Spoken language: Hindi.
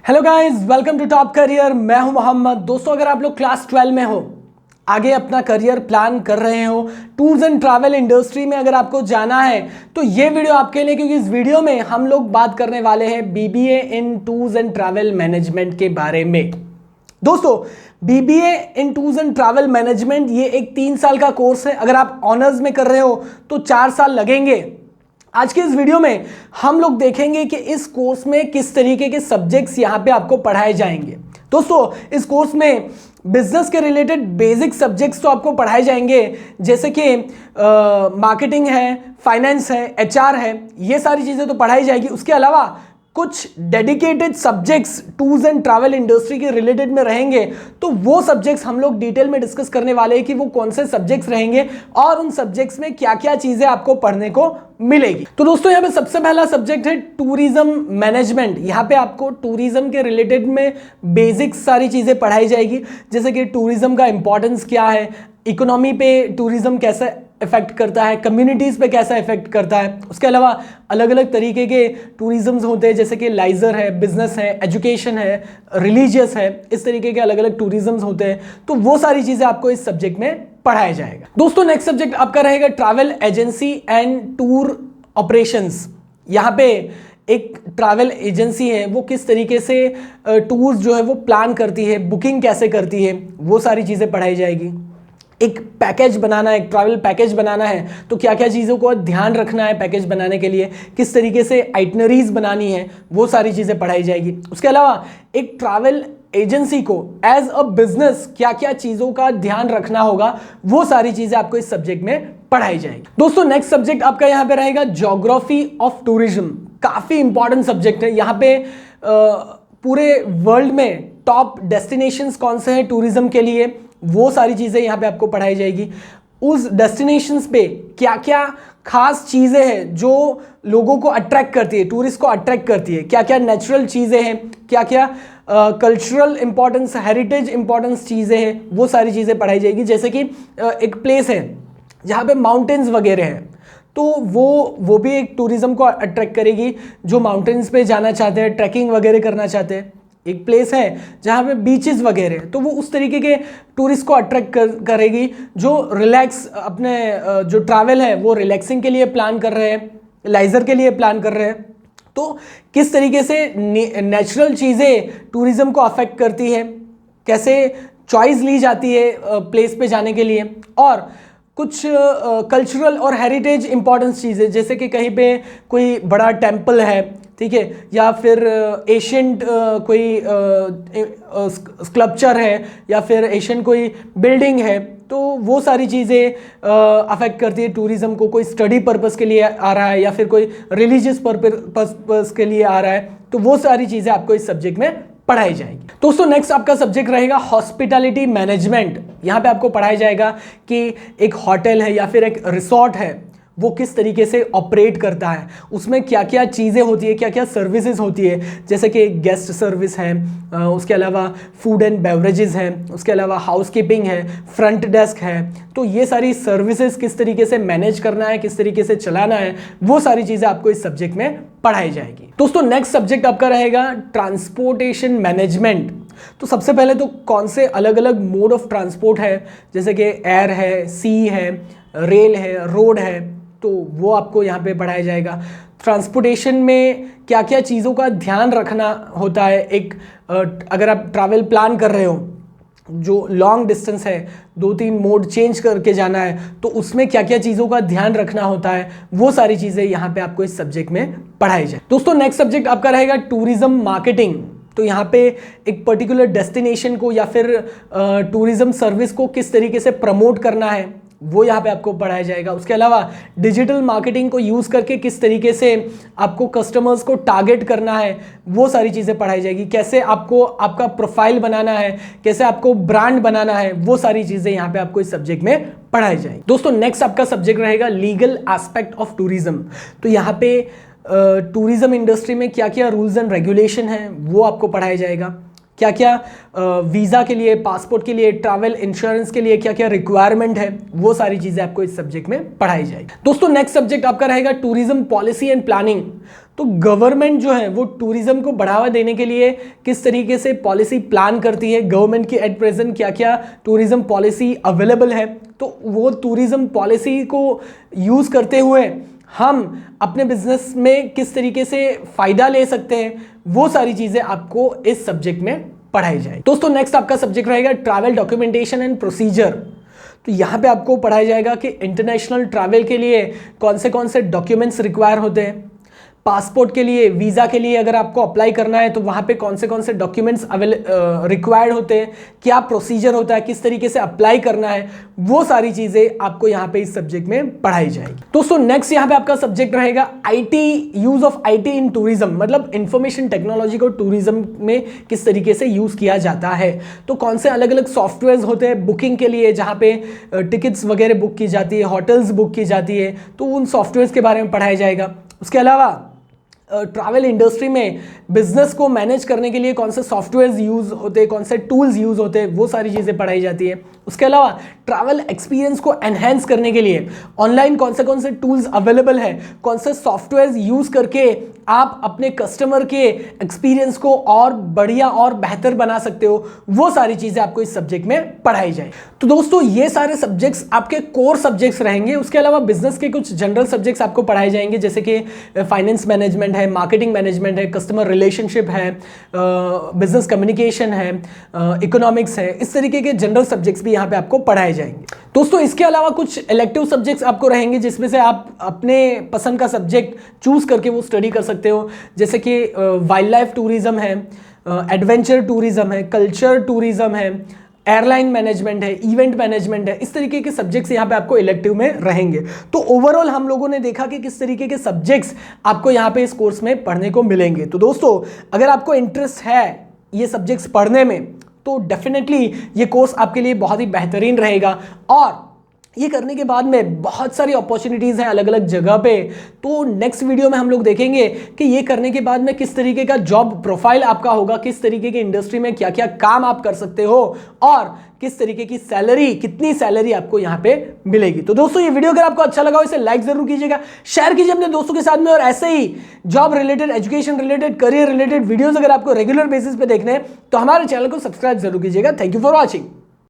Hello guys, welcome to top career. मैं हूं मोहम्मद। दोस्तों, अगर आप लोग क्लास 12 में हो, आगे अपना करियर प्लान कर रहे हो, टूर्स एंड ट्रैवल इंडस्ट्री में अगर आपको जाना है तो ये वीडियो आपके लिए, क्योंकि इस वीडियो में हम लोग बात करने वाले हैं BBA in tours and travel management के बारे में। दोस्तों, BBA in tours and travel management ये एक 3 साल का कोर्स है। अगर आप ऑनर्स में कर रहे हो तो 4 साल लगेंगे। आज के इस वीडियो में हम लोग देखेंगे कि इस कोर्स में किस तरीके के सब्जेक्ट्स यहाँ पे आपको पढ़ाए जाएंगे। दोस्तों, इस कोर्स में बिजनेस के रिलेटेड बेसिक सब्जेक्ट्स तो आपको पढ़ाए जाएंगे, जैसे कि मार्केटिंग है, फाइनेंस है, एचआर है, ये सारी चीज़ें तो पढ़ाई जाएगी। उसके अलावा कुछ dedicated subjects tours and travel industry के रिलेटेड में रहेंगे, तो वो सब्जेक्ट्स हम लोग डिटेल में डिस्कस करने वाले हैं कि वो कौन से सब्जेक्ट्स रहेंगे और उन सब्जेक्ट्स में क्या क्या चीज़ें आपको पढ़ने को मिलेगी। तो दोस्तों, यहाँ पे सबसे पहला सब्जेक्ट है टूरिज्म मैनेजमेंट। यहाँ पे आपको टूरिज्म के रिलेटेड में बेसिक सारी चीज़ें पढ़ाई जाएगी, जैसे कि टूरिज्म का इंपॉर्टेंस क्या है, इकोनॉमी पे टूरिज्म कैसे इफेक्ट करता है, कम्युनिटीज़ पे कैसा इफेक्ट करता है। उसके अलावा अलग अलग तरीके के टूरिज्म्स होते हैं, जैसे कि लाइजर है, बिजनेस है, एजुकेशन है, रिलीजियस है, इस तरीके के अलग अलग टूरिज्म्स होते हैं। तो वो सारी चीज़ें आपको इस सब्जेक्ट में पढ़ाया जाएगा। दोस्तों, नेक्स्ट सब्जेक्ट आपका रहेगा travel agency and tour operations. यहाँ पे एक ट्रैवल एजेंसी है, वो किस तरीके से टूर्स जो है वो प्लान करती है, बुकिंग कैसे करती है, वो सारी चीज़ें पढ़ाई जाएगी। एक पैकेज बनाना है, एक ट्रैवल पैकेज बनाना है, तो क्या क्या चीज़ों को ध्यान रखना है पैकेज बनाने के लिए, किस तरीके से आइटनरीज बनानी है, वो सारी चीज़ें पढ़ाई जाएगी। उसके अलावा एक ट्रैवल एजेंसी को एज अ बिजनेस क्या क्या चीज़ों का ध्यान रखना होगा, वो सारी चीज़ें आपको इस सब्जेक्ट में पढ़ाई जाएगी। दोस्तों, नेक्स्ट सब्जेक्ट आपका यहाँ पे रहेगा ज्योग्राफी ऑफ टूरिज्म। काफ़ी इंपॉर्टेंट सब्जेक्ट है। यहाँ पे पूरे वर्ल्ड में टॉप डेस्टिनेशंस कौन से हैं टूरिज्म के लिए, वो सारी चीज़ें यहाँ पे आपको पढ़ाई जाएगी। उस डेस्टिनेशंस पे क्या क्या खास चीज़ें हैं जो लोगों को अट्रैक्ट करती है, टूरिस्ट को अट्रैक्ट करती है, क्या क्या नेचुरल चीज़ें हैं, क्या क्या कल्चरल इंपॉर्टेंस, हेरिटेज इंपॉर्टेंस चीज़ें हैं, वो सारी चीज़ें पढ़ाई जाएगी। जैसे कि एक प्लेस है जहाँ पे माउंटेन्स वगैरह हैं, तो वो भी एक टूरिज़्म को अट्रैक्ट करेगी। जो माउंटेन्स पे जाना चाहते हैं, ट्रैकिंग वगैरह करना चाहते हैं। एक प्लेस है जहाँ पे बीचेस वगैरह हैं, तो वो उस तरीके के टूरिस्ट को अट्रैक्ट करेगी जो रिलैक्स अपने जो ट्रैवल है वो रिलैक्सिंग के लिए प्लान कर रहे हैं, लाइजर के लिए प्लान कर रहे हैं। तो किस तरीके से नेचुरल चीज़ें टूरिज़्म को अफेक्ट करती है, कैसे चॉइस ली जाती है प्लेस पे जाने के लिए, और कुछ कल्चरल और हेरिटेज इंपॉर्टेंस चीज़ें, जैसे कि कहीं पे कोई बड़ा टेम्पल है, ठीक है, या फिर एशियंट कोई स्कल्पचर है, या फिर एशियन कोई बिल्डिंग है, तो वो सारी चीज़ें अफेक्ट करती है टूरिज़्म को। कोई स्टडी पर्पस के लिए आ रहा है या फिर कोई रिलीजियस पर्पस के लिए आ रहा है, तो वो सारी चीज़ें आपको इस सब्जेक्ट में पढ़ाई जाएगी। दोस्तों, नेक्स्ट आपका सब्जेक्ट रहेगा हॉस्पिटैलिटी मैनेजमेंट। यहाँ पे आपको पढ़ाया जाएगा कि एक होटल है या फिर एक रिसोर्ट है, वो किस तरीके से ऑपरेट करता है, उसमें क्या क्या चीज़ें होती है, क्या क्या सर्विसेज होती है, जैसे कि गेस्ट सर्विस है, उसके अलावा फूड एंड बेवरेजेस हैं, उसके अलावा हाउसकीपिंग है, फ्रंट डेस्क है। तो ये सारी सर्विसेज किस तरीके से मैनेज करना है, किस तरीके से चलाना है, वो सारी चीज़ें आपको इस सब्जेक्ट में पढ़ाई जाएगी। दोस्तों, नेक्स्ट सब्जेक्ट आपका रहेगा ट्रांसपोर्टेशन मैनेजमेंट। तो सबसे पहले तो कौन से अलग अलग मोड ऑफ ट्रांसपोर्ट है, जैसे कि एयर है, सी है, रेल है, रोड है, तो वो आपको यहाँ पे पढ़ाया जाएगा। ट्रांसपोर्टेशन में क्या क्या चीज़ों का ध्यान रखना होता है। एक अगर आप ट्रैवल प्लान कर रहे हो, जो लॉन्ग डिस्टेंस है, 2-3 मोड चेंज करके जाना है, तो उसमें क्या क्या चीज़ों का ध्यान रखना होता है, वो सारी चीज़ें यहाँ पे आपको इस सब्जेक्ट में पढ़ाई जाए। दोस्तों, नेक्स्ट सब्जेक्ट आपका रहेगा टूरिज्म मार्केटिंग। तो यहाँ पे एक पर्टिकुलर डेस्टिनेशन को या फिर टूरिज्म सर्विस को किस तरीके से प्रमोट करना है, वो यहाँ पे आपको पढ़ाया जाएगा। उसके अलावा डिजिटल मार्केटिंग को यूज़ करके किस तरीके से आपको कस्टमर्स को टारगेट करना है, वो सारी चीज़ें पढ़ाई जाएगी। कैसे आपको आपका प्रोफाइल बनाना है, कैसे आपको ब्रांड बनाना है, वो सारी चीज़ें यहाँ पे आपको इस सब्जेक्ट में पढ़ाई जाएगी। दोस्तों, नेक्स्ट आपका सब्जेक्ट रहेगा लीगल एस्पेक्ट ऑफ टूरिज्म। तो यहाँ पे टूरिज्म इंडस्ट्री में क्या क्या रूल्स एंड रेगुलेशन है, वो आपको पढ़ाया जाएगा। क्या क्या वीज़ा के लिए, पासपोर्ट के लिए, ट्रैवल इंश्योरेंस के लिए क्या क्या रिक्वायरमेंट है, वो सारी चीज़ें आपको इस सब्जेक्ट में पढ़ाई जाएगी। दोस्तों, नेक्स्ट सब्जेक्ट आपका रहेगा टूरिज्म पॉलिसी एंड प्लानिंग। तो गवर्नमेंट जो है वो टूरिज्म को बढ़ावा देने के लिए किस तरीके से पॉलिसी प्लान करती है, गवर्नमेंट की एट प्रेजेंट क्या क्या टूरिज्म पॉलिसी अवेलेबल है, तो वो टूरिज्म पॉलिसी को यूज़ करते हुए हम अपने बिजनेस में किस तरीके से फ़ायदा ले सकते हैं, वो सारी चीज़ें आपको इस सब्जेक्ट में पढ़ाई जाए। दोस्तों नेक्स्ट आपका सब्जेक्ट रहेगा ट्रैवल डॉक्यूमेंटेशन एंड प्रोसीजर। तो यहाँ पे आपको पढ़ाया जाएगा कि इंटरनेशनल ट्रैवल के लिए कौन से डॉक्यूमेंट्स रिक्वायर होते हैं, पासपोर्ट के लिए, वीज़ा के लिए अगर आपको अप्लाई करना है तो वहाँ पे कौन से डॉक्यूमेंट्स रिक्वायर्ड होते हैं, क्या प्रोसीजर होता है, किस तरीके से अप्लाई करना है, वो सारी चीज़ें आपको यहाँ पे इस सब्जेक्ट में पढ़ाई जाएगी। दोस्तों नेक्स्ट यहाँ पे आपका सब्जेक्ट रहेगा IT, use of IT in tourism, मतलब इंफॉर्मेशन टेक्नोलॉजी को टूरिज्म में किस तरीके से यूज़ किया जाता है। तो कौन से अलग अलग सॉफ्टवेयर होते हैं बुकिंग के लिए, जहाँ पे टिकट्स वगैरह बुक की जाती है, होटल्स बुक की जाती है, तो उन सॉफ्टवेयर के बारे में पढ़ाया जाएगा। उसके अलावा ट्रैवल इंडस्ट्री में बिजनेस को मैनेज करने के लिए कौन से सॉफ्टवेयर यूज़ होते हैं, कौन से टूल्स यूज़ होते हैं, वो सारी चीज़ें पढ़ाई जाती है। उसके अलावा ट्रैवल एक्सपीरियंस को एनहेंस करने के लिए ऑनलाइन कौन से टूल्स अवेलेबल है, कौन से सॉफ्टवेयर यूज़ करके आप अपने कस्टमर के एक्सपीरियंस को और बढ़िया और बेहतर बना सकते हो, वो सारी चीज़ें आपको इस सब्जेक्ट में पढ़ाई जाए। तो दोस्तों ये सारे सब्जेक्ट्स आपके कोर सब्जेक्ट्स रहेंगे। उसके अलावा बिजनेस के कुछ जनरल सब्जेक्ट्स आपको पढ़ाए जाएंगे, जैसे कि फाइनेंस मैनेजमेंट है, मार्केटिंग मैनेजमेंट है, कस्टमर रिलेशनशिप है, बिजनेस कम्युनिकेशन है, इकोनॉमिक्स है, इस तरीके के जनरल सब्जेक्ट्स भी यहाँ पे आपको पढ़ाए जाएंगे। दोस्तों इसके अलावा कुछ इलेक्टिव सब्जेक्ट्स आपको रहेंगे, जिसमें से आप अपने पसंद का सब्जेक्ट चूज करके वो स्टडी कर सकते हो, जैसे कि वाइल्ड लाइफ टूरिज्म है, एडवेंचर टूरिज्म है, कल्चर टूरिज्म है, एयरलाइन मैनेजमेंट है, इवेंट मैनेजमेंट है, इस तरीके के सब्जेक्ट्स यहाँ पे आपको इलेक्टिव में रहेंगे। तो ओवरऑल हम लोगों ने देखा कि किस तरीके के सब्जेक्ट्स आपको यहाँ पे इस कोर्स में पढ़ने को मिलेंगे। तो दोस्तों अगर आपको इंटरेस्ट है ये सब्जेक्ट्स पढ़ने में तो डेफिनेटली ये कोर्स आपके लिए बहुत ही बेहतरीन रहेगा, और ये करने के बाद में बहुत सारी अपॉर्चुनिटीज़ हैं अलग अलग जगह पे। तो नेक्स्ट वीडियो में हम लोग देखेंगे कि ये करने के बाद में किस तरीके का जॉब प्रोफाइल आपका होगा, किस तरीके की इंडस्ट्री में क्या क्या काम आप कर सकते हो, और किस तरीके की सैलरी, कितनी सैलरी आपको यहाँ पे मिलेगी। तो दोस्तों ये वीडियो अगर आपको अच्छा लगा हो इसे लाइक जरूर कीजिएगा, शेयर कीजिए अपने दोस्तों के साथ में, और ऐसे ही job related, education related, career related videos अगर आपको रेगुलर बेसिस पे देखने हैं तो हमारे चैनल को सब्सक्राइब जरूर कीजिएगा। Thank you for watching.